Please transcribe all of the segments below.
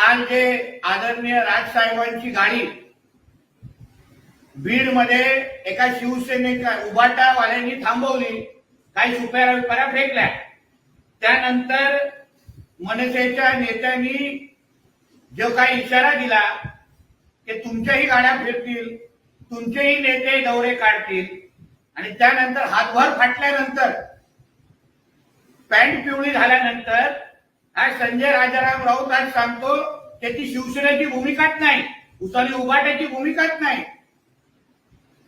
काल जे आदरणीय राजसाहेबांची गाडी बीड मध्ये एका उभाटावाल्यांनी थांबवली, काही सुपाऱ्या फेकल्या, त्यानंतर मनसेच्या नेत्यांनी जो काही इशारा दिला की तुमच्याही गाड्या फिरतील, तुमचेही नेते दौरे काढतील, आणि त्यानंतर हातभार फाटल्यानंतर पॅन्ट पिवळी झाल्यानंतर आज संजय राजाराम राऊत आज सांगतो की ती शिवसेनेची भूमिकाच नाही, उसाली उभाट्याची भूमिकाच नाही.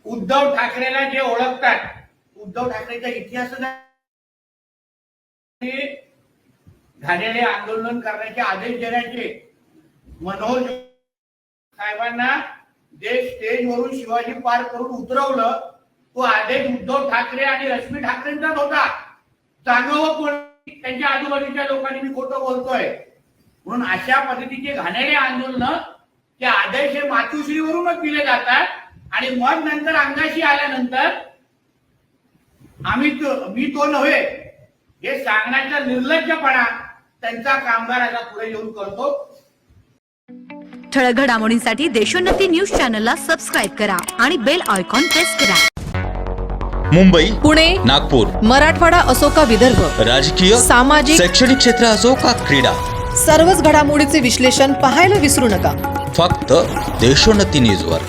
उद्धव ठाकरेला जे ओळखतात, उद्धव ठाकरेचा इतिहास झालेले आंदोलन करण्याचे आदेश देण्याचे मनोज साहेबांना जे स्टेजवरून शिवाजी पार करून उतरवलं, तो आदेश उद्धव ठाकरे आणि रश्मी ठाकरेंचाच होता. सांगावं कोण त्यांच्या आजूबाजूच्या लोकांनी मी खोटं बोलतोय म्हणून. अशा पद्धतीचे घाणेरडे आंदोलन ते आदेश हे मातुश्रीवरूनच दिले जातात आणि मग नंतर अंगाशी आल्यानंतर मी तो नव्हे हे सांगण्याचा निर्लज्जपणा त्यांचा कामगाराचा पुढे येऊन करतो. ठळक घडामोडींसाठी देशोन्नती न्यूज चॅनलला सबस्क्राईब करा आणि बेल आयकॉन प्रेस करा. मुंबई, पुणे, नागपूर, मराठवाडा असो का विदर्भ, राजकीय, सामाजिक, शैक्षणिक क्षेत्र असो का क्रीडा, सर्वच घडामोडीचे विश्लेषण पाहायला विसरू नका. फक्त देशोन्नती न्यूजवर.